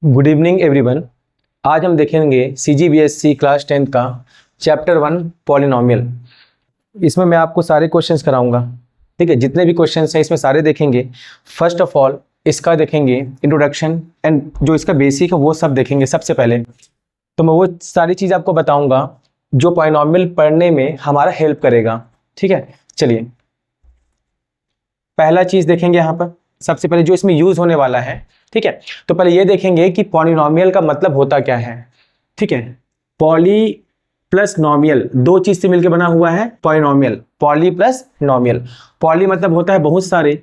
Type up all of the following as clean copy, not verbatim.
Good evening everyone. आज हम देखेंगे CGBSC क्लास 10 का चैप्टर 1 पॉलिनोमियल। इसमें मैं आपको सारे क्वेश्चंस कराऊंगा, ठीक है। जितने भी क्वेश्चंस हैं इसमें सारे देखेंगे। फर्स्ट ऑफ ऑल इसका देखेंगे इंट्रोडक्शन एंड जो इसका बेसिक है वो सब देखेंगे। सबसे पहले तो मैं वो सारी चीज़ आपको बताऊंगा जो पॉलिनोमियल पढ़ने में हमारा हेल्प करेगा, ठीक है। चलिए पहला चीज़ देखेंगे यहाँ पर। सबसे पहले जो इसमें यूज होने वाला है, ठीक है। तो पहले ये देखेंगे कि पॉलिनोमियल का मतलब होता क्या है, ठीक है। पॉली प्लस नोमियल, दो चीज से मिलकर बना हुआ है पॉलिनोमियल। Poly plus नोमियल। पॉली मतलब होता है बहुत सारे,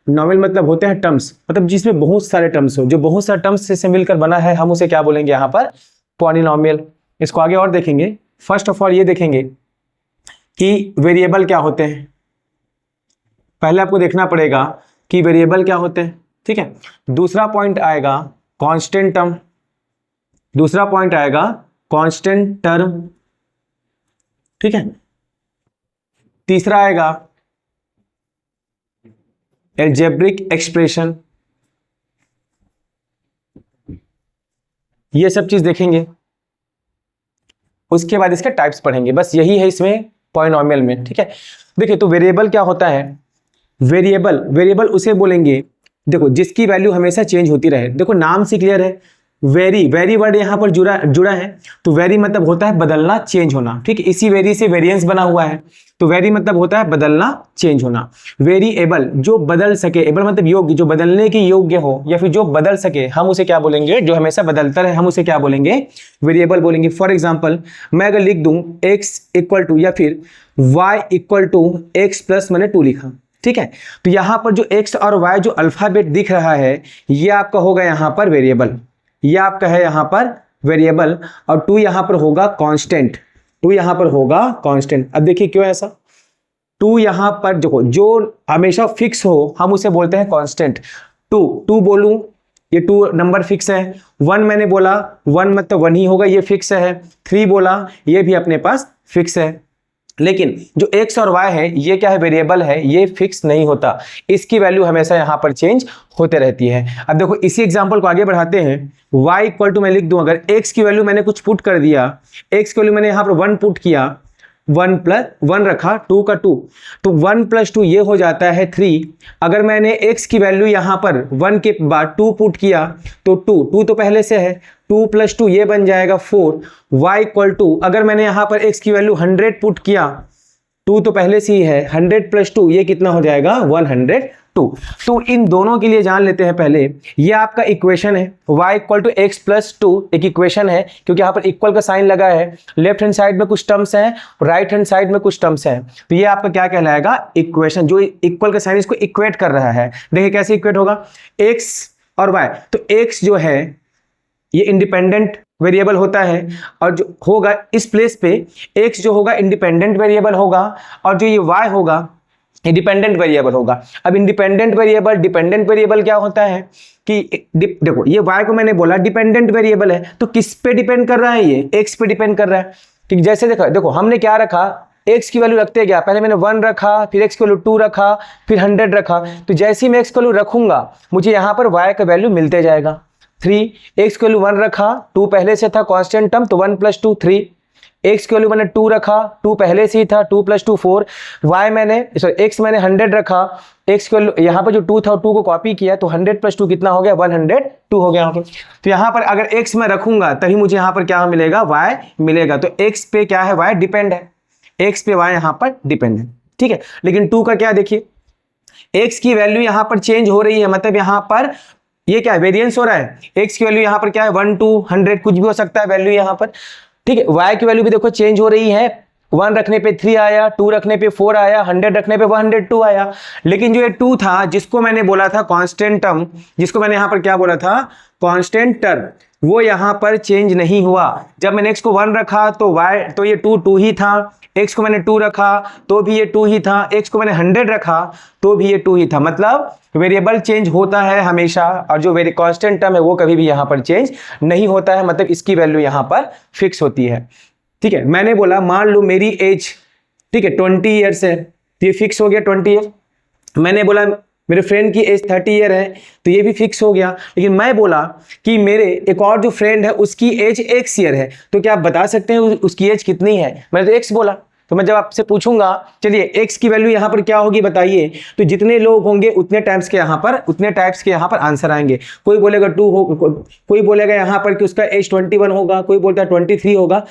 नोमियल मतलब होते हैं टर्म्स, मतलब जिसमें बहुत सारे टर्म्स हो। जो बहुत सारे टर्म्स से मिलकर बना है हम उसे क्या बोलेंगे यहाँ पर, पॉलिनोमियल। इसको आगे और देखेंगे। फर्स्ट ऑफ ऑल ये देखेंगे कि वेरिएबल क्या होते हैं। पहले आपको देखना पड़ेगा कि वेरिएबल क्या होते हैं, ठीक है। दूसरा पॉइंट आएगा कांस्टेंट टर्म, दूसरा पॉइंट आएगा कांस्टेंट टर्म, ठीक है। तीसरा आएगा अलजेब्रिक एक्सप्रेशन। ये सब चीज देखेंगे। उसके बाद इसके टाइप्स पढ़ेंगे। बस यही है इसमें पॉलिनोमियल में, ठीक है। देखिए तो वेरिएबल क्या होता है। वेरिएबल उसे बोलेंगे, देखो, जिसकी वैल्यू हमेशा चेंज होती रहे। देखो नाम से क्लियर है, वेरी वर्ड यहाँ पर जुड़ा है। तो वेरी मतलब होता है बदलना, चेंज होना, ठीक है। इसी वेरी से वेरिएंस बना हुआ है। तो वेरी मतलब होता है बदलना, चेंज होना। वेरिएबल जो बदल सके, एबल मतलब योग्य, जो बदलने के योग्य हो या फिर जो बदल सके, हम उसे क्या बोलेंगे, जो हमेशा बदलता रहे हम उसे क्या बोलेंगे, वेरिएबल बोलेंगे। फॉर एग्जाम्पल मैं अगर लिख दूं x इक्वल टू या फिर y equal to x plus मैंने 2 लिखा, ठीक है। तो यहां पर जो x और y जो अल्फाबेट दिख रहा है ये आपका होगा यहां पर वेरिएबल, ये आपका है यहां पर वेरिएबल। और 2 यहां पर होगा कांस्टेंट, 2 यहां पर होगा कांस्टेंट। अब देखिए क्यों ऐसा, 2 यहां पर देखो जो हमेशा फिक्स हो हम उसे बोलते हैं कांस्टेंट। 2 बोलूं ये 2 नंबर फिक्स है। 1 मैंने बोला 1 मतलब 1 ही होगा, ये फिक्स है। 3 बोला ये भी अपने पास फिक्स है। लेकिन जो x और y है ये क्या है, वेरिएबल है, ये फिक्स नहीं होता। इसकी वैल्यू हमेशा यहां पर चेंज होते रहती है। अब देखो इसी एग्जांपल को आगे बढ़ाते हैं। y इक्वल टू मैं लिख दूं, अगर x की वैल्यू मैंने कुछ पुट कर दिया, x की वैल्यू मैंने यहां पर 1 पुट किया, 1 प्लस 1 रखा, 2 का 2, तो 1 प्लस 2 ये हो जाता है 3। अगर मैंने x की वैल्यू यहां पर 1 के बाद 2 पुट किया तो 2 तो पहले से है, 2 प्लस 2 ये बन जाएगा 4। y इक्वल टू अगर मैंने यहां पर x की वैल्यू 100 पुट किया, 2 तो पहले से ही है, 100 प्लस 2 ये कितना हो जाएगा, 102। तो इन दोनों के लिए जान लेते हैं पहले। ये आपका इक्वेशन है, y equal to x plus 2 एक इक्वेशन है, क्योंकि यहाँ पर इक्वल का साइन लगा है। लेफ्ट हैंड साइड में कुछ टर्म्स हैं, राइट हैंड साइड में कुछ टर्म्स हैं। तो ये आपका क्या कहलाएगा, इक्वेशन। जो इक्वल का साइन इसको इक्वेट कर रहा है। देखिए कैसे इक्वेट होगा, x और y। तो x जो है ये इंडिपेंडेंट वेरिएबल होता है, और जो होगा इस प्लेस पे x जो होगा इंडिपेंडेंट वेरिएबल होगा, और जो ये y होगा इंडिपेंडेंट वेरिएबल होगा। अब इंडिपेंडेंट वेरिएबल डिपेंडेंट वेरिएबल क्या होता है कि देखो ये y को मैंने बोला डिपेंडेंट वेरिएबल है, तो किस पे डिपेंड कर रहा है, ये x पे डिपेंड कर रहा है। ठीक, जैसे देखो हमने क्या रखा, x की वैल्यू रखते गया, पहले मैंने 1 रखा, फिर x की वैल्यू 2 रखा, फिर 100 रखा। तो जैसे ही मैं x की वैल्यू रखूंगा मुझे यहाँ पर y का वैल्यू मिलते जाएगा। 3, x की वैल्यू 1 रखा, 2 पहले से था कांस्टेंट टर्म, तो 1 प्लस 2 3। x की वैल्यू मैंने 2 रखा, 2 पहले से ही था, 2 प्लस 2 4। y मैंने x मैंने 100 रखा, x की वैल्यू यहाँ पर जो 2 था 2 को कॉपी किया, तो 100 प्लस 2 कितना हो गया, 102 हो गया यहाँ पर। तो यहाँ पर अगर x मैं रखूंगा तभी मुझे यहाँ पर क्या मिलेगा, y मिलेगा। तो x पे क्या है, y डिपेंड है, x पे y यहाँ पर डिपेंड है, ठीक है। लेकिन 2 का क्या, देखिए x की वैल्यू यहाँ पर चेंज हो रही है, मतलब यहाँ पर ये क्या है, वेरिएंस हो रहा है। x की वैल्यू यहाँ पर क्या है, 1 2 100 कुछ भी हो सकता है वैल्यू यहाँ पर, ठीक है। y की वैल्यू भी देखो चेंज हो रही है, 1 रखने पे 3 आया, 2 रखने पे 4 आया, 100 रखने पे 102 आया। लेकिन जो ये 2 था जिसको मैंने बोला था कांस्टेंट टर्म, जिसको मैंने यहाँ पर क्या बोला था, कांस्टेंट टर्म, वो यहाँ पर चेंज नहीं हुआ। जब मैंने x को 1 रखा तो y तो ये 2 ही था, x को मैंने 2 रखा तो भी ये 2 ही था, x को मैंने 100 रखा तो भी ये 2 ही था। मतलब वेरिएबल चेंज होता है हमेशा, और जो कांस्टेंट टर्म है वो कभी भी यहाँ पर चेंज नहीं होता है, मतलब इसकी वैल्यू यहाँ पर फिक्स होती है, ठीक है। मैंने बोला मान लो मेरी एज, ठीक है, 20 ईयर्स है, तो ये फिक्स हो गया 20 ईयर। मैंने बोला मेरे फ्रेंड की एज 30 ईयर है तो ये भी फिक्स हो गया। लेकिन मैं बोला कि मेरे एक और जो फ्रेंड है उसकी एज x ईयर है, तो क्या आप बता सकते हैं उसकी एज कितनी है? मैंने तो x बोला। तो मैं जब आपसे पूछूंगा चलिए x की वैल्यू यहां पर क्या होगी बताइए, तो जितने लोग होंगे उतने टाइप्स के यहां पर आंसर आएंगे। कोई बोलेगा 2 हो, कोई बोलेगा यहां पर कि उसका एज 21 होगा, कोई बोलता है 23 होगा,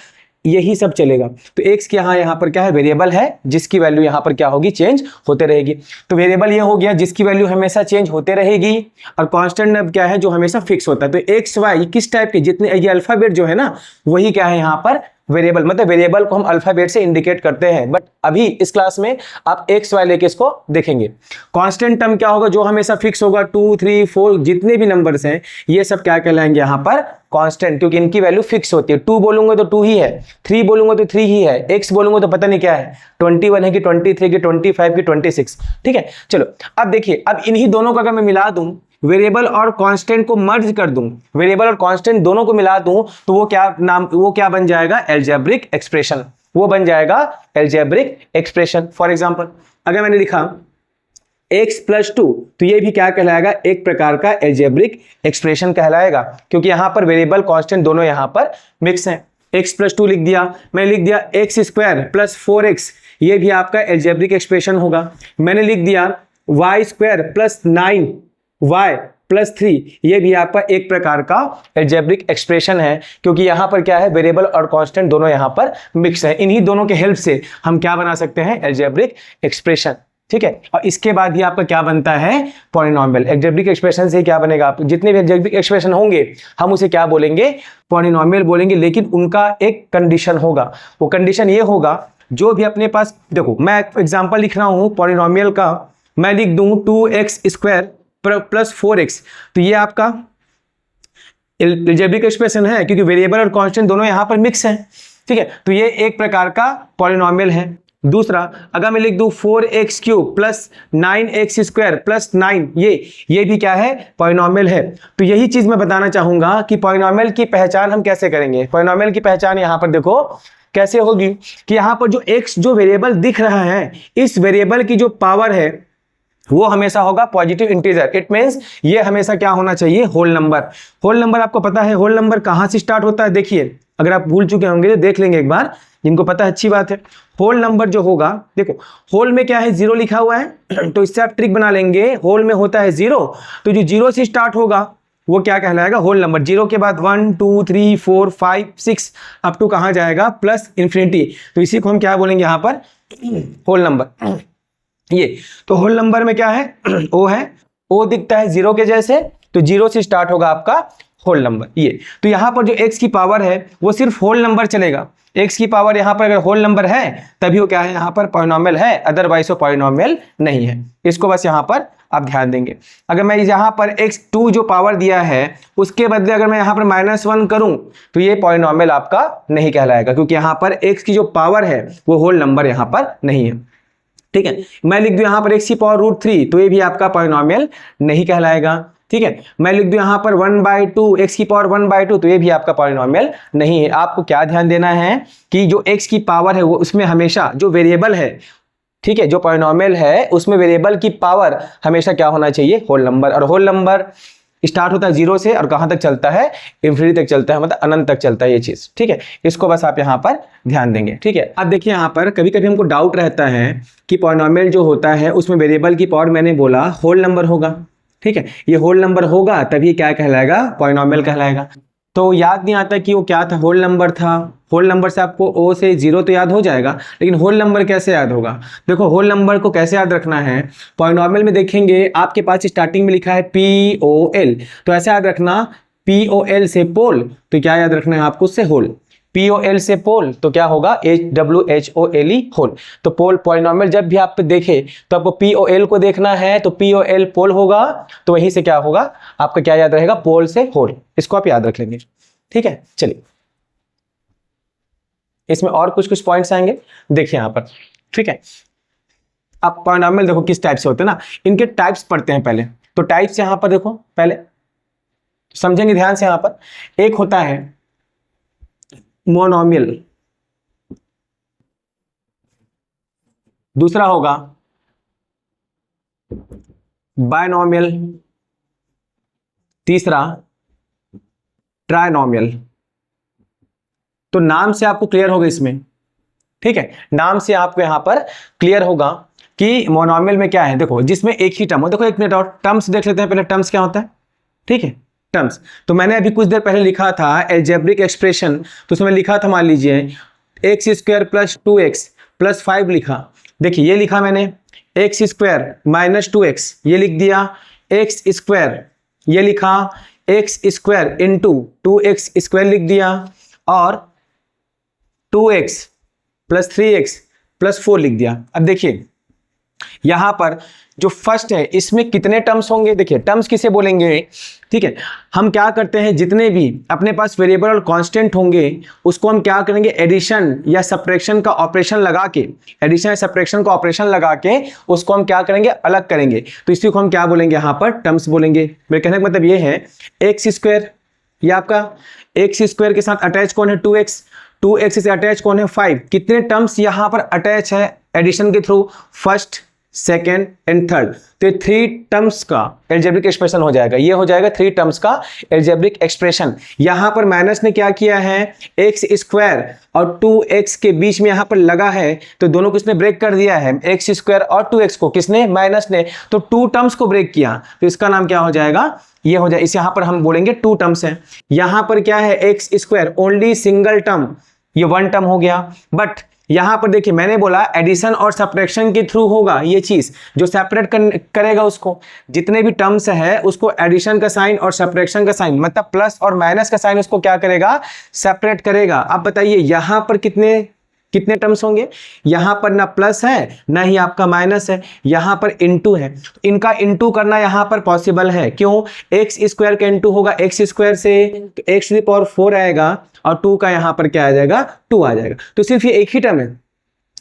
यही सब चलेगा। तो x की यहां पर क्या है, वेरिएबल है जिसकी वैल्यू यहां पर क्या होगी, चेंज होते रहेगी। तो वेरिएबल ये हो गया जिसकी वैल्यू हमेशा चेंज होते रहेगी, और कांस्टेंट अब क्या है, जो हमेशा फिक्स होता है। तो एक्स वाई किस टाइप के, जितने ये अल्फाबेट जो है ना, वही क्या है यहां पर वेरिएबल, मतलब वेरिएबल को हम अल्फाबेट से इंडिकेट करते हैं। बट अभी इस क्लास में आप एक्स वाई लेके इसको देखेंगे। कांस्टेंट टर्म क्या होगा, जो हमेशा फिक्स होगा, 2 3 4 जितने भी नंबर्स हैं ये सब क्या कहलाएंगे यहां पर, कांस्टेंट, क्योंकि इनकी वैल्यू फिक्स होती है। 2 बोलूंगा तो 2 ही है, 3 बोलूंगा तो 3 ही है, x बोलूंगा तो पता नहीं क्या है, 21 है कि 23 की 25 की 26। ठीक है, चलो अब देखिए, अब इन्हीं दोनों को अगर मैं मिला दूं, वेरिएबल और कांस्टेंट को मर्ज कर दूं, वेरिएबल और कांस्टेंट दोनों को मिला दूं, तो वो क्या बन जाएगा, एल्जेब्रिक एक्सप्रेशन। वो बन जाएगा एल्जेब्रिक एक्सप्रेशन। फॉर एग्जांपल अगर मैंने लिखा x + 2, तो ये भी क्या कहलाएगा, एक प्रकार का एल्जेब्रिक एक्सप्रेशन कहलाएगा, क्योंकि यहां पर वेरिएबल कांस्टेंट दोनों यहां पर मिक्स हैं। x + 2 लिख दिया, मैं लिख दिया x² + 4x, ये भी आपका एल्जेब्रिक एक्सप्रेशन होगा। मैंने लिख दिया y² + 9y + 3, ये भी आपका एक प्रकार का एल्जेब्रिक एक्सप्रेशन है, क्योंकि यहां पर क्या है, वेरिएबल और कांस्टेंट दोनों यहां पर मिक्स है। इन्हीं दोनों के हेल्प से हम क्या बना सकते हैं, एल्जेब्रिक एक्सप्रेशन। ठीक है, और इसके बाद ही आपका क्या बनता है, पॉलिनॉमियल। एल्जेब्रिक एक्सप्रेशन से क्या बनेगा, आप जितने भी एल्जेब्रिक एक्सप्रेशन होंगे हम उसे क्या बोलेंगे, पॉलिनॉमियल बोलेंगे। लेकिन उनका एक कंडीशन होगा, वो कंडीशन ये होगा, जो भी अपने पास, देखो मैं एग्जांपल लिख रहा हूं पॉलिनॉमियल का, मैं लिख दूं 2x² + 4x, तो ये आपका एल्जेब्रिक एक्सप्रेशन है, क्योंकि वेरिएबल और कांस्टेंट दोनों यहां पर मिक्स हैं। ठीक है, तो ये एक प्रकार का पॉलिनॉमियल है। दूसरा, अगर मैं लिख दूं 4x³ + 9x² + 9, ये भी क्या है, पॉलिनॉमियल है। तो यही चीज मैं बताना चाहूंगा कि पॉलिनॉमियल की पहचान हम कैसे करेंगे। पॉलिनॉमियल की पहचान यहां पर देखो कैसे होगी, कि यहां पर जो x जो वेरिएबल दिख रहा है, इस वेरिएबल की जो पावर है वो हमेशा होगा पॉजिटिव इंटीजर। इट मींस ये हमेशा क्या होना चाहिए, होल नंबर। होल नंबर आपको पता है होल नंबर कहां से स्टार्ट होता है, देखिए अगर आप भूल चुके होंगे तो देख लेंगे एक बार, जिनको पता है अच्छी बात है। होल नंबर जो होगा, देखो होल में क्या है, 0 लिखा हुआ है, तो इससे आप ट्रिक बना लेंगे, होल में होता है 0, तो जो 0 से स्टार्ट होगा वो क्या कहलाएगा, होल नंबर। 0 के बाद 1 2 3 4 5 6 अप टू कहां जाएगा, +∞। तो इसी को हम क्या बोलेंगे यहां पर, होल नंबर। ये तो होल नंबर में क्या है, ओ है, ओ दिखता है 0 के जैसे, तो 0 से स्टार्ट होगा आपका होल नंबर। ये तो यहां पर जो x की पावर है वो सिर्फ होल नंबर चलेगा। x की पावर यहां पर अगर होल नंबर है तभी वो क्या है, यहां पर पॉलिनॉमियल है, अदरवाइज वो पॉलिनॉमियल नहीं है। इसको बस यहां पर आप ध्यान देंगे। अगर मैं यहां पर x2 जो पावर दिया है उसके बदले अगर मैं यहां पर -1 करूं तो ये पॉलिनॉमियल आपका नहीं कहलाएगा, क्योंकि यहां पर x की जो पावर है वो होल नंबर यहां पर नहीं है। ठीक है, मैं लिख दूं यहां पर x की पावर √3, तो ये भी आपका पॉलिनॉमियल नहीं कहलाएगा। ठीक है, मैं लिख दूं यहां पर 1/2, x की पावर 1/2, तो ये भी आपका पॉलिनॉमियल नहीं है। आपको क्या ध्यान देना है कि जो x की पावर है वो उसमें हमेशा जो वेरिएबल है, ठीक है, जो पॉलिनॉमियल है उसमें वेरिएबल की पावर हमेशा क्या होना चाहिए, होल नंबर। और होल नंबर स्टार्ट होता है 0 से और कहां तक चलता है, इंफिनिटी तक चलता है, मतलब अनंत तक चलता है ये चीज। ठीक है, इसको बस आप यहां पर ध्यान देंगे। ठीक है, अब देखिए यहां पर कभी कभी हमको डाउट रहता है कि पॉलिनॉमियल जो होता है उसमें वेरिएबल की पावर, मैंने बोला होल नंबर होगा। ठीक है, ये होल नंबर होगा तभी क्या कहलाएगा, पॉलिनॉमियल कहलाएगा। तो याद नहीं आता कि वो क्या था, होल नंबर था। होल नंबर से आपको ओ से 0 तो याद हो जाएगा, लेकिन होल नंबर कैसे याद होगा। देखो होल नंबर को कैसे याद रखना है, पॉलिनॉमियल में देखेंगे आपके पास स्टार्टिंग में लिखा है POL, तो ऐसे याद रखना, POL से पोल, तो क्या याद रखना है आपको, उससे होल। POL से पोल तो क्या होगा, HWHOLE, होल। तो पोल पॉलिनॉमियल जब भी आप देखे तो आपको POL को देखना है, तो POL पोल होगा, तो वहीं से क्या होगा आपका, क्या याद रहेगा, पोल से होल। इसको आप याद रख लेंगे। ठीक है, चलिए इसमें और कुछ कुछ पॉइंट्स आएंगे, देखिए यहां पर। ठीक है, अब पॉलिनॉमियल देखो किस टाइप से होते हैं ना, इनके टाइप्स पढ़ते हैं पहले। तो टाइप्स यहां पर देखो पहले समझेंगे ध्यान से। यहां पर एक होता है मोनोमियल, दूसरा होगा बायनॉमियल, तीसरा ट्राइनॉमियल। तो नाम से आपको क्लियर होगा इसमें, ठीक है, नाम से आपको यहां पर क्लियर होगा कि मोनोमियल में क्या है। देखो जिसमें एक ही टर्म हो, देखो एक मिनट और टर्म्स देख लेते हैं पहले, टर्म्स क्या होता है, ठीक है। टर्म्स तो मैंने अभी कुछ देर पहले लिखा था एल्जेब्रिक एक्सप्रेशन, तो उसमें लिखा था, मान लीजिए x square plus 2x plus 5 लिखा। देखिए ये लिखा मैंने एक्स स्क्वायर माइनस 2x, ये लिख दिया। एक्स स्क्वायर ये लिखा, x square into 2x square लिख दिया, और 2x प्लस 3x प्लस 4 लिख दिया। अब देखिए यहां पर जो फर्स्ट है इसमें कितने टर्म्स होंगे, देखिए टर्म्स किसे बोलेंगे, ठीक है। हम क्या करते हैं, जितने भी अपने पास वेरिएबल और कांस्टेंट होंगे उसको हम क्या करेंगे, एडिशन या सब्ट्रैक्शन का ऑपरेशन लगा के, एडिशन या सब्ट्रैक्शन का ऑपरेशन लगा के उसको हम क्या करेंगे, अलग करेंगे। तो इसी को हम क्या बोलेंगे, यहां पर टर्म्स बोलेंगे। मेरे कहने का मतलब ये है एक्स स्क्वायर, ये आपका एक्स स्क्वायर के साथ अटैच कौन है, 2x से अटैच कौन है, 5। कितने टर्म्स यहां पर अटैच है एडिशन के through, first, second and third. तो ये 3 टर्म्स का एल्जेब्रिक एक्सप्रेशन हो जाएगा, ये हो जाएगा 3 टर्म्स का एल्जेब्रिक एक्सप्रेशन। यहां पर माइनस ने क्या किया है, एक्स स्क्वायर और 2x के बीच में यहां पर लगा है, तो दोनों को इसने ब्रेक कर दिया है, एक्स स्क्वायर और 2x को किसने, माइनस ने। तो 2 टर्म्स को ब्रेक किया, तो इसका नाम क्या हो जाएगा, ये हो जाए, इस यहां पर हम बोलेंगे 2 टर्म्स है। यहां पर क्या है, x square only single term, ये 1 टर्म हो गया। बट यहां पर देखिए मैंने बोला एडिशन और सब्ट्रैक्शन के थ्रू होगा ये चीज, जो सेपरेट करेगा उसको, जितने भी टर्म्स है उसको एडिशन का साइन और सब्ट्रैक्शन का साइन, मतलब प्लस और माइनस का साइन उसको क्या करेगा, सेपरेट करेगा। अब बताइए यहां पर कितने टर्म्स होंगे, यहां पर ना प्लस है ना ही आपका माइनस है, यहां पर इनटू है। इनका इनटू करना यहां पर पॉसिबल है, क्यों, एक्स स्क्वायर का इनटू होगा एक्स स्क्वायर से, तो एक्स टू द पावर 4 आएगा और 2 का यहां पर क्या आ जाएगा, 2 आ जाएगा। तो सिर्फ ये एक ही टर्म है,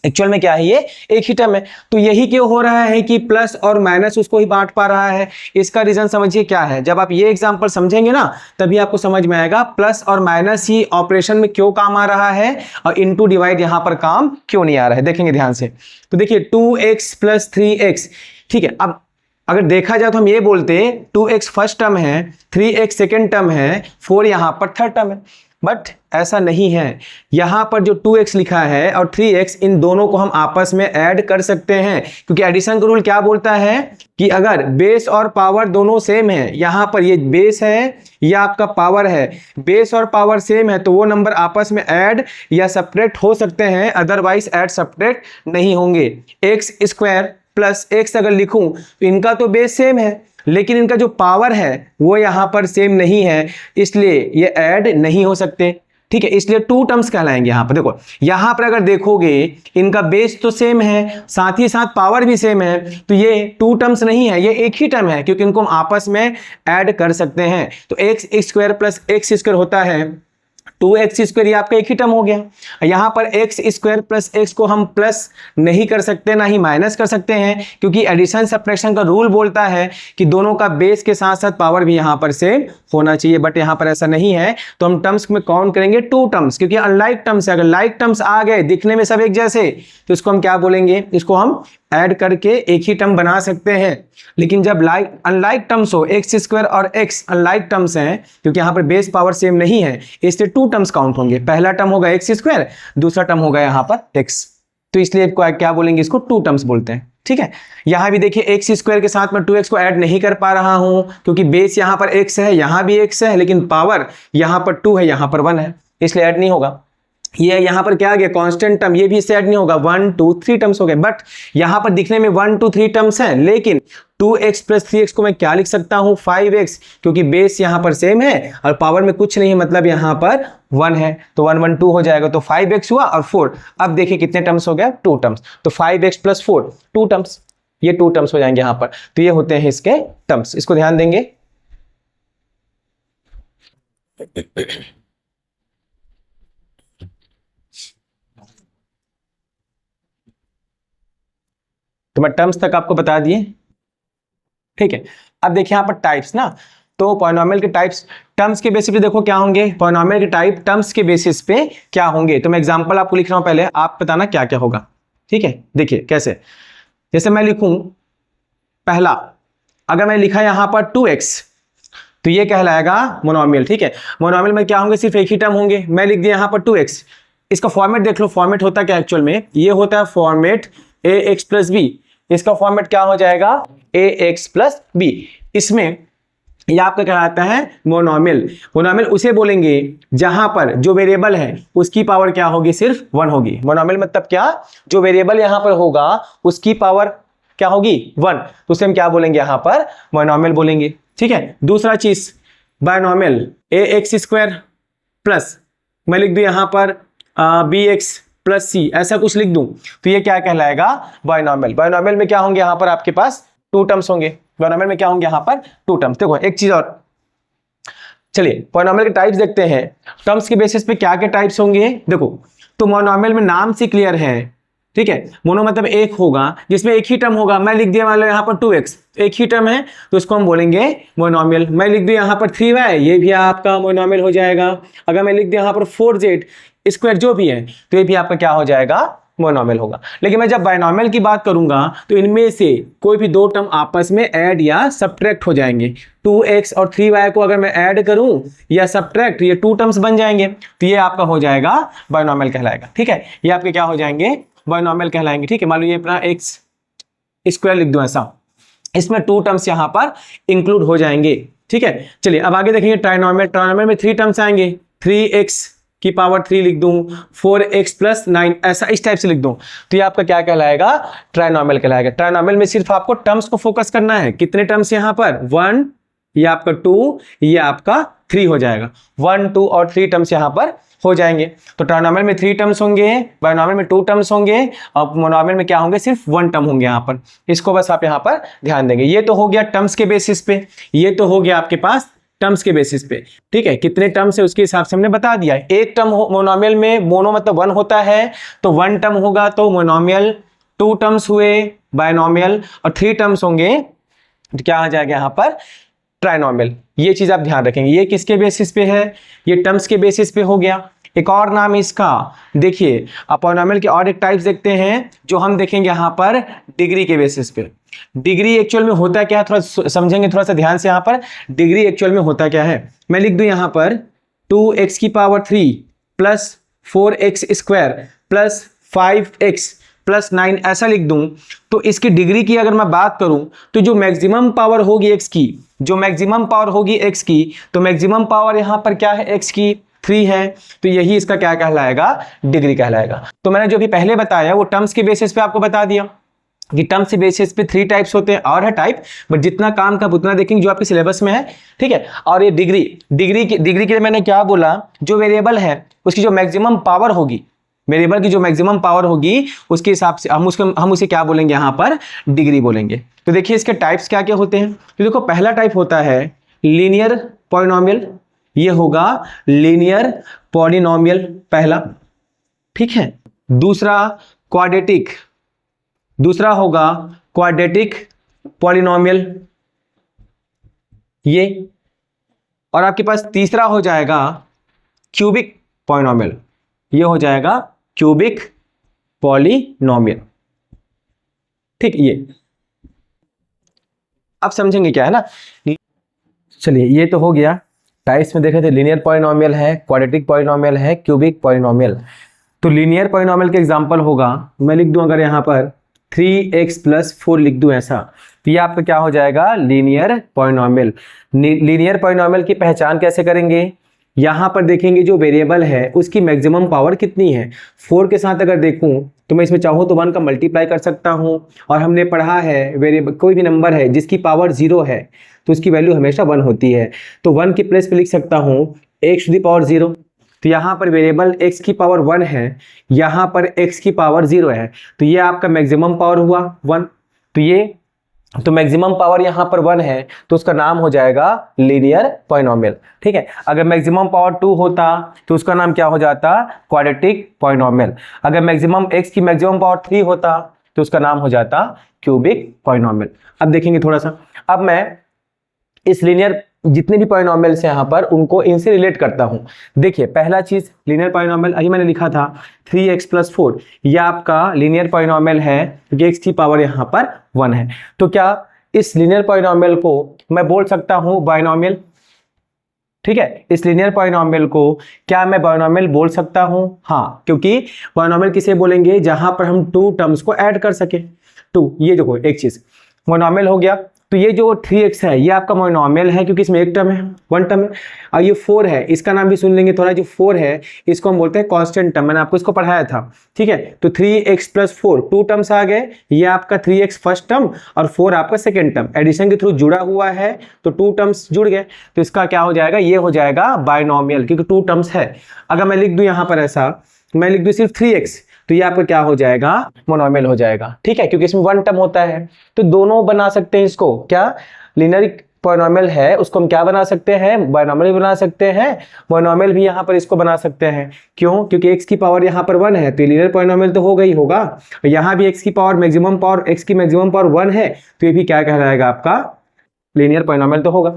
एक्चुअल में क्या है, ये एक ही टर्म है। तो यही क्यों हो रहा है कि प्लस और माइनस उसको ही बांट पा रहा है। इसका रीजन समझिए क्या है, जब आप ये एग्जांपल समझेंगे ना तभी आपको समझ में आएगा प्लस और माइनस ही ऑपरेशन में क्यों काम आ रहा है और इनटू डिवाइड यहां पर काम क्यों नहीं आ रहा है, देखेंगे ध्यान से। तो देखिए 2x प्लस 3x, ठीक है। अब अगर देखा जाए तो हम ये बोलते हैं 2x फर्स्ट टर्म है, 3x सेकेंड टर्म है, 4 यहां पर थर्ड टर्म है। बट ऐसा नहीं है, यहां पर जो 2x लिखा है और 3x, इन दोनों को हम आपस में ऐड कर सकते हैं, क्योंकि एडिशन का रूल क्या बोलता है कि अगर बेस और पावर दोनों सेम है, यहां पर ये बेस है या आपका पावर है, बेस और पावर सेम है तो वो नंबर आपस में ऐड या सब्ट्रैक्ट हो सकते हैं, अदरवाइज ऐड सब्ट्रैक्ट नहीं होंगे। एक्स स्क्वायर प्लस एक्स अगर लिखूं तो इनका तो बेस सेम है, लेकिन इनका जो पावर है वो यहां पर सेम नहीं है, इसलिए ये ऐड नहीं हो सकते, ठीक है। इसलिए 2 टर्म्स कहलाएंगे। यहां पर देखो, यहां पर अगर देखोगे इनका बेस तो सेम है, साथ ही साथ पावर भी सेम है, तो ये 2 टर्म्स नहीं है, ये एक ही टर्म है, क्योंकि इनको हम आपस में ऐड कर सकते हैं। तो x square plus x square होता है 2x स्क्वायर, ये आपका एक ही टर्म हो गया। यहां पर एक्स स्क्वायर प्लस एक्स को हम प्लस नहीं कर सकते, ना ही माइनस कर सकते हैं, क्योंकि एडिशन सब्ट्रैक्शन का रूल बोलता है कि दोनों का बेस के साथ साथ पावर भी यहां पर सेम होना चाहिए। बट यहां पर ऐसा नहीं है, तो हम टर्म्स में काउंट करेंगे 2 टर्म्स, क्योंकि अनलाइक टर्म्स है। अगर लाइक टर्म्स आ गए दिखने में सब एक जैसे, तो इसको हम क्या बोलेंगे, इसको हम ऐड करके एक ही टर्म बना सकते हैं। लेकिन जब अनलाइक टर्म्स हो, एक्स स्क्वायर और एक्स अनलाइक टर्म्स हैं, क्योंकि यहां पर बेस पावर सेम नहीं है, इसलिए 2 टर्म्स काउंट होंगे। पहला टर्म होगा एक्स स्क्वायर, दूसरा टर्म होगा यहां पर एक्स, तो इसलिए क्या बोलेंगे, इसको 2 टर्म्स बोलते हैं, ठीक है। यहां भी देखिए एक्स स्क्वायर के साथ मैं 2x को ऐड नहीं कर पा रहा हूं, क्योंकि बेस यहां पर x है, यहां भी x है, लेकिन पावर यहां पर 2 है, यहां पर 1 है, इसलिए ऐड नहीं होगा। ये यहां पर क्या आ गया, कांस्टेंट टर्म, ये भी इससे ऐड नहीं होगा, 1 2 3 टर्म्स हो गए। बट यहां पर दिखने में 1 2 3 टर्म्स हैं, लेकिन 2x प्लस 3x को मैं क्या लिख सकता हूं, 5x, क्योंकि बेस यहां पर सेम है और पावर में कुछ नहीं है, मतलब यहां पर 1 है, तो 1 1 2 हो जाएगा, तो 5x हुआ और 4। अब देखिए कितने टर्म्स हो गया, 2 टर्म्स, तो 5x प्लस 4 2 टर्म्स, ये 2 टर्म्स हो जाएंगे यहां पर। तो ये होते हैं इसके टर्म्स, इसको ध्यान देंगे। तो मैं टर्म्स तक आपको बता दिए, ठीक है। अब देखिए यहां पर टाइप्स ना, तो पॉलिनॉमियल के टाइप्स टर्म्स के बेसिस पे देखो क्या होंगे, पॉलिनॉमियल के टाइप टर्म्स के बेसिस पे क्या होंगे। तो मैं एग्जांपल आपको लिख रहा हूं, पहले आप बताना क्या क्या होगा, ठीक है। देखिए कैसे, जैसे मैं लिखूं पहला अगर मैं लिखा यहाँ पर 2x तो ये कहलाएगा मोनोमियल, ठीक है। मोनोमियल में क्या होंगे, सिर्फ एक ही टर्म होंगे। मैं लिख दिया यहाँ पर 2x, इसका फॉर्मेट देख लो, फॉर्मेट होता क्या एक्चुअल में, ये होता है फॉर्मेट ax प्लस बी। इसका फॉर्मेट क्या हो जाएगा, ax प्लस बी। इसमें ये आपका कहलाता है मोनोमियल। मोनोमियल उसे बोलेंगे जहां पर जो वेरिएबल है उसकी पावर क्या होगी, सिर्फ 1 होगी। मोनोमियल मतलब क्या, जो वेरिएबल यहां पर होगा उसकी पावर क्या होगी, 1, तो उसे हम क्या बोलेंगे, यहां पर मोनोमियल बोलेंगे, ठीक है। दूसरा चीज बायनोमियल, ax स्क्वायर प्लस मैं लिख दूं यहां पर bx प्लस सी, ऐसा कुछ लिख दूं तो ये क्या कहलाएगा, बायनोमियल। बायनोमियल में क्या होंगे, यहां पर आपके पास 2 टर्म्स होंगे। बायनोमियल में क्या होंगे, यहां पर 2 टर्म्स। देखो एक चीज और, चलिए बायनोमियल के टाइप्स देखते हैं। टर्म्स के बेसिस पे क्या क्या टाइप्स होंगे, देखो तो मोनोमियल में नाम से क्लियर है, ठीक है। मोनो मतलब एक होगा जिसमें एक ही टर्म होगा। मैं लिख दिया मान लो यहाँ पर 2x, एक ही टर्म है तो उसको हम बोलेंगे मोनोमियल। मैं लिख दिया यहाँ पर 3y, ये भी आपका मोनोमियल हो जाएगा। अगर मैं लिख दिया यहाँ पर 4z स्क्वायर जो भी है तो ये भी आपका क्या हो जाएगा, मोनोमियल होगा। लेकिन मैं जब बायनोमियल की बात करूंगा तो इनमें से कोई भी 2 टर्म आपस में ऐड या सब्ट्रैक्ट हो जाएंगे। 2x और 3y को अगर मैं ऐड करूं या सब्ट्रैक्ट, ये 2 टर्म्स बन जाएंगे तो ये आपका हो जाएगा बायनोमियल कहलाएगा, ठीक है। ये आपके क्या हो जाएंगे, बायनोमियल कहलाएंगे, ठीक है। मान लो ये अपना x स्क्वायर लिख दो ऐसा, इसमें 2 टर्म्स यहां पर इंक्लूड हो जाएंगे, ठीक है। चलिए अब आगे देखेंगे ट्राइनोमियल। ट्राइनोमियल में 3 टर्म्स आएंगे, 3x की पावर 3 लिख दूं, 4x प्लस 9, ऐसा इस टाइप से लिख दूं तो ये आपका क्या कहलाएगा, ट्राइनोमियल कहलाएगा। ट्राइनोमियल में सिर्फ आपको टर्म्स को फोकस करना है। कितने टर्म्स यहां पर, 1, ये आपका 2, ये आपका 3 हो जाएगा। 1, 2 और 3 टर्म्स यहां पर हो जाएंगे। तो ट्राइनोमियल में 3 टर्म्स होंगे, बायनोमियल में 2 टर्म्स होंगे और मोनोमियल में क्या होंगे, सिर्फ 1 टर्म होंगे यहाँ पर। इसको बस आप यहाँ पर ध्यान देंगे। ये तो हो गया टर्म्स के बेसिस पे, ये तो हो गया आपके पास टर्म्स के बेसिस पे, ठीक है। कितने टर्म्स है उसके हिसाब से हमने बता दिया है। एक टर्म मोनोमियल में, मोनो मतलब 1 होता है तो 1 टर्म होगा तो मोनोमियल, 2 टर्म्स हुए बायनोमियल और 3 टर्म्स होंगे तो क्या आ जाएगा यहाँ पर, ट्राइनोमियल। ये चीज आप ध्यान रखेंगे। ये किसके बेसिस पे है, ये टर्म्स के बेसिस पे हो गया। एक और नाम इसका देखिए, पॉलिनोमियल के और एक टाइप्स देखते हैं जो हम देखेंगे यहाँ पर डिग्री के बेसिस पे। डिग्री एक्चुअल में होता क्या है, थोड़ा समझेंगे थोड़ा सा ध्यान से। यहाँ पर डिग्री एक्चुअल में होता क्या है, मैं लिख दूं यहाँ पर 2x की power 3 plus 4x square plus 5x plus 9 ऐसा लिख दूं तो इसकी डिग्री की अगर मैं बात करूं तो जो मैक्सिमम पावर होगी x की, जो मैक्सिमम पावर होगी x की, तो मैक्सिमम पावर यहां पर क्या है, x की 3 है, तो यही इसका क्या कहलाएगा, डिग्री कहलाएगा। तो मैंने जो भी पहले बताया वो टर्म्स के बेसिस पे आपको बता दिया कि टर्म्स के बेसिस पे 3 टाइप्स होते हैं, और है टाइप, बट जितना काम का उतना देखेंगे जो आपके सिलेबस में है, ठीक है। और ये डिग्री के लिए मैंने क्या बोला, जो वेरिएबल है उसकी जो मैक्सिमम पावर होगी, वेरिएबल की जो मैक्सिमम पावर होगी उसके हिसाब से हम उसे क्या बोलेंगे, यहाँ पर डिग्री बोलेंगे। तो देखिए इसके टाइप्स क्या क्या होते हैं। तो देखो पहला टाइप होता है लीनियर पॉलिनोमियल, ये होगा लीनियर पॉलिनोमियल पहला, ठीक है। दूसरा क्वाड्रेटिक, दूसरा होगा क्वाड्रेटिक पॉलिनोमियल ये, और आपके पास तीसरा हो जाएगा क्यूबिक पॉलिनोमियल, ये हो जाएगा क्यूबिक पॉलिनोमियल, ठीक। ये अब समझेंगे क्या है ना। चलिए ये तो हो गया टाइप्स में देखे थे, लीनियर पॉलिनोमियल है, क्वाड्रेटिक पॉलिनोमियल है, क्यूबिक पॉलिनोमियल। तो लीनियर पॉलिनोमियल के एग्जांपल होगा, मैं लिख दूं अगर यहाँ पर 3x प्लस 4 लिख दूं ऐसा, तो ये आपका क्या हो जाएगा, लीनियर पॉलिनोमियल। लीनियर पॉलिनोमियल की पहचान कैसे करेंगे, यहाँ पर देखेंगे जो वेरिएबल है उसकी मैक्सिमम पावर कितनी है। 4 के साथ अगर देखूं तो मैं इसमें चाहूँ तो 1 का मल्टीप्लाई कर सकता हूँ, और हमने पढ़ा है वेरिएबल कोई भी नंबर है जिसकी पावर 0 है तो उसकी वैल्यू हमेशा 1 होती है। तो 1 की प्लेस पे लिख सकता हूँ x टू द पावर 0, तो यहाँ पर वेरिएबल x की पावर 1 है, यहाँ पर x की पावर 0 है, तो ये आपका मैक्सिमम पावर हुआ 1। तो ये तो मैक्सिमम पावर यहाँ पर 1 है तो उसका नाम हो जाएगा लीनियर पॉलिनोमियल, ठीक है। अगर मैक्सिमम पावर 2 होता तो उसका नाम क्या हो जाता, क्वाड्रेटिक पॉलिनोमियल। अगर मैक्सिमम x की मैक्सिमम पावर 3 होता तो उसका नाम हो जाता क्यूबिक पॉलिनोमियल। अब देखेंगे थोड़ा सा, अब मैं इस लीनियर जितने भी पॉलिनोमियल्स हैं यहाँ पर उनको इनसे रिलेट करता हूँ। देखिए पहला चीज लीनियर पॉलिनोमियल, अभी मैंने लिखा था 3x प्लस 4, यह आपका लीनियर पॉलिनोमियल है क्योंकि x की पावर यहाँ पर 1 है। तो क्या इस लीनियर पॉलिनॉमियल को मैं बोल सकता हूं बायनॉमियल। ठीक है, इस लीनियर पॉलिनॉमियल को क्या मैं बायनॉमियल बोल सकता हूं? हाँ, क्योंकि बायनॉमियल किसे बोलेंगे? जहां पर हम टू टर्म्स को ऐड कर सके। टू, ये देखो एक चीज मोनोमियल हो गया, तो ये जो 3x है ये आपका मोनोमियल है क्योंकि इसमें एक टर्म है, वन टर्म है। और ये 4 है, इसका नाम भी सुन लेंगे थोड़ा, जो 4 है इसको हम बोलते हैं कांस्टेंट टर्म, मैंने आपको इसको पढ़ाया था। ठीक है, तो 3x + 4 टू टर्म्स आ गए, ये आपका 3x फर्स्ट टर्म और 4 आपका सेकेंड टर्म, एडिशन के थ्रू जुड़ा हुआ है तो टू टर्म्स जुड़ गए, तो इसका क्या हो जाएगा? ये हो जाएगा बायनॉमियल, क्योंकि टू टर्म्स है। अगर मैं लिख दूं यहां पर ऐसा, मैं लिख दूं सिर्फ 3x, तो ये आपका क्या हो जाएगा? मोनोमियल हो जाएगा। ठीक है, क्योंकि इसमें वन टर्म होता है, तो दोनों बना सकते हैं इसको। क्या लीनियर पॉलिनॉमियल है उसको हम क्या बना सकते हैं? बायनॉमियल बना सकते हैं। मोनोमियल भी यहाँ पर इसको बना सकते हैं। क्यों? क्योंकि x की पावर यहाँ पर 1 है, तो लीनियर पॉलिनॉमियल तो होगा ही होगा। यहाँ भी x की पावर मैक्सिमम पावर, x की मैक्सिमम पावर 1 है, तो ये भी क्या कहलाएगा? आपका लीनियर पॉलिनॉमियल तो होगा।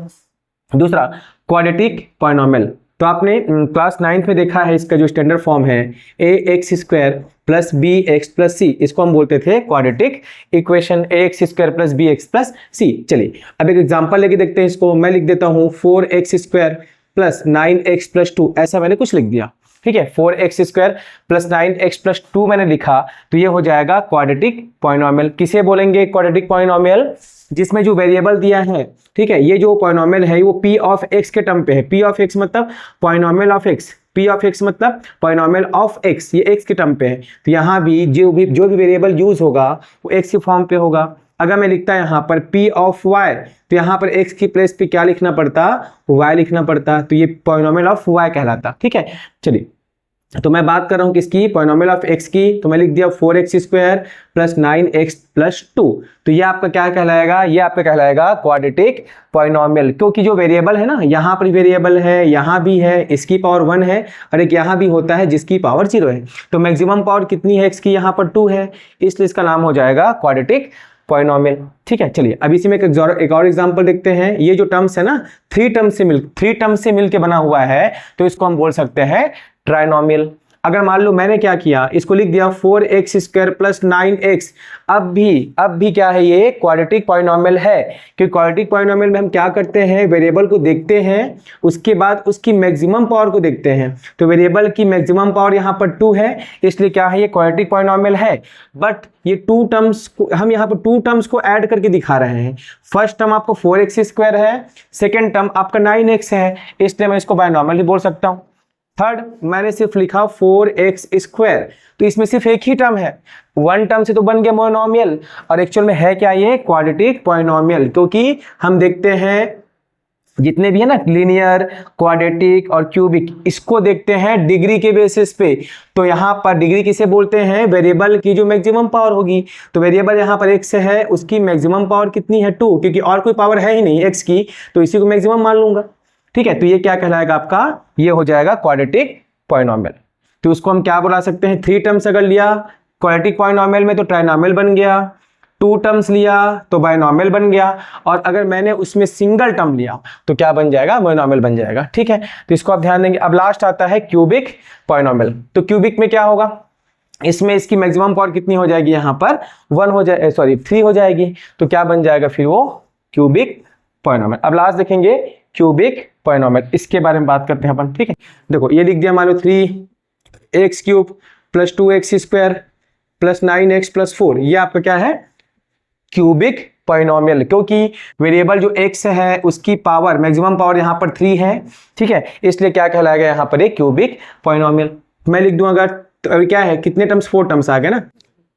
दूसरा, क्वाड्रेटिक पॉलिनॉमियल, तो आपने क्लास 9th में देखा है, इसका जो स्टैंडर्ड फॉर्म है ax² + bx + c, इसको हम बोलते थे quadratic equation, ax² + bx + c। चलिए अब एक एग्जांपल लेके देखते हैं इसको। मैं लिख देता हूं 4x² + 9x + 2, ऐसा मैंने कुछ लिख दिया। ठीक है, 4x² + 9x + 2 मैंने लिखा, तो ये हो जाएगा क्वाड्रेटिक पॉलिनॉमियल। किसे बोलेंगे क्वाड्रेटिक पॉलिनॉमियल? जिसमें जो वेरिएबल दिया है, ठीक है, ये जो पॉलिनॉमियल है वो p ऑफ x के टर्म पे है। p ऑफ x मतलब polynomial of x, p of x मतलब पॉलिनॉमियल ऑफ x, ये x के टर्म पे है। तो यहाँ भी जो भी वेरिएबल यूज होगा वो x के फॉर्म पे होगा। अगर मैं लिखता यहाँ पर p ऑफ y, तो यहाँ पर x की प्लेस पे क्या लिखना पड़ता? y लिखना पड़ता, तो ये पॉलिनॉमियल ऑफ y कहलाता। ठीक है, चलिए तो मैं बात कर रहा हूं किसकी? पॉलिनॉमियल ऑफ x की, तो मैं लिख दिया 4x² + 9x + 2, तो ये आपका क्या कहलाएगा? ये आपका कहलाएगा क्वाड्रेटिक पॉलिनॉमियल, क्योंकि जो वेरिएबल है ना, यहाँ पर वेरिएबल है, यहाँ भी है, इसकी पावर 1 है और एक यहाँ भी होता है जिसकी पावर 0 है, तो मैक्सिमम पावर कितनी है x की? यहाँ पर 2 है, इसलिए इसका नाम हो जाएगा क्वाड्रेटिक पॉलिनॉमियल। ठीक है, चलिए अब इसी में एक और एग्जांपल देखते हैं। ये जो टर्म्स है ना, 3 टर्म्स से मिलके बना हुआ है, तो इसको हम बोल सकते हैं ट्राइनोमियल। अगर मान लो मैंने क्या किया, इसको लिख दिया 4x² + 9x, अब भी क्या है? ये क्वाड्रेटिक पॉलिनॉमियल है, क्योंकि क्वाड्रेटिक पॉलिनॉमियल में हम क्या करते हैं? वेरिएबल को देखते हैं, उसके बाद उसकी मैक्सिमम पावर को देखते हैं। तो वेरिएबल की मैक्सिमम पावर यहाँ पर 2 है, इसलिए क्या है? ये क्वाड्रेटिक पॉलिनॉमियल है। बट ये टू टर्म्स को हम यहाँ पर टू टर्म्स को ऐड करके दिखा रहे हैं। फर्स्ट टर्म आपको 4x² है, सेकेंड टर्म आपका 9x है, इसलिए मैं इसको बायनॉमियल भी बोल सकता हूँ। थर्ड, मैंने सिर्फ लिखा 4x², तो इसमें सिर्फ एक ही टर्म है, वन टर्म से तो बन गया मोनोमियल, और एक्चुअल में है क्या? ये क्वाड्रेटिक पॉलिनॉमियल, क्योंकि हम देखते हैं जितने भी है ना लीनियर, क्वाड्रेटिक और क्यूबिक, इसको देखते हैं डिग्री के बेसिस पे। तो यहाँ पर डिग्री किसे बोलते हैं? वेरिएबल की जो मैक्सिमम पावर होगी। तो वेरिएबल यहाँ पर x है, उसकी मैक्सिमम पावर कितनी है? 2, क्योंकि और कोई पावर है ही नहीं x की, तो इसी को मैक्सिमम मान लूंगा। ठीक है, तो ये क्या कहलाएगा आपका? ये हो जाएगा क्वाड्रेटिक पॉलिनॉमियल। तो उसको हम क्या बुला सकते हैं? 3 टर्म्स अगर लिया क्वाड्रेटिक पॉलिनॉमियल में तो ट्राइनोमियल बन गया, 2 टर्म्स लिया तो बायनॉमियल बन गया, और अगर मैंने उसमें सिंगल टर्म लिया तो क्या बन जाएगा? मोनोमियल बन जाएगा। ठीक है, तो इसको आप ध्यान देंगे। अब लास्ट आता है क्यूबिक पॉलिनॉमियल। तो क्यूबिक में क्या होगा? इसमें इसकी मैक्सिमम पावर कितनी हो जाएगी? यहाँ पर 3 हो जाएगी, तो क्या बन जाएगा फिर? वो क्यूबिक पॉलिनॉमियल। अब लास्ट देखेंगे क्यूबिक पॉलिनॉमियल, इसके बारे में बात करते हैं अपन। ठीक है, देखो ये लिख दिया, मान लो 3x³ + 2x² + 9x + 4, ये आपका क्या है? क्यूबिक पॉलिनॉमियल, क्योंकि वेरिएबल जो x है उसकी पावर मैक्सिमम पावर यहाँ पर 3 है। ठीक है, इसलिए क्या कहलाएगा यहाँ पर? एक क्यूबिक पॉलिनॉमियल। मैं लिख दूं अगर, तो क्या है? कितने टर्म्स? 4 टर्म्स आ गए ना।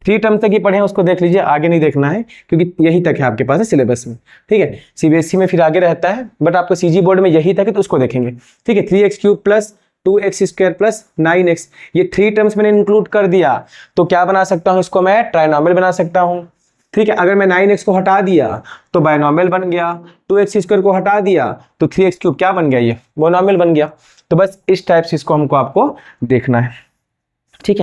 3 टर्म तक ही पढ़े हैं, उसको देख लीजिए, आगे नहीं देखना है क्योंकि यही तक है आपके पास है सिलेबस में। ठीक है, सीबीएसई में फिर आगे रहता है, बट आपको सीजी बोर्ड में यही तक है, तो उसको देखेंगे। ठीक है, 3x³ + 2x² + 9x, ये 3 टर्म्स मैंने इंक्लूड कर दिया, तो क्या बना सकता हूँ? इसको मैं ट्राइनोमियल बना सकता हूँ। ठीक है, अगर मैं 9x को हटा दिया तो बायनॉमियल बन गया, 2x² को हटा दिया तो 3x³ क्या बन गया? ये मोनोमियल बन गया। तो बस इस टाइप से इसको आपको देखना है। ठीक है।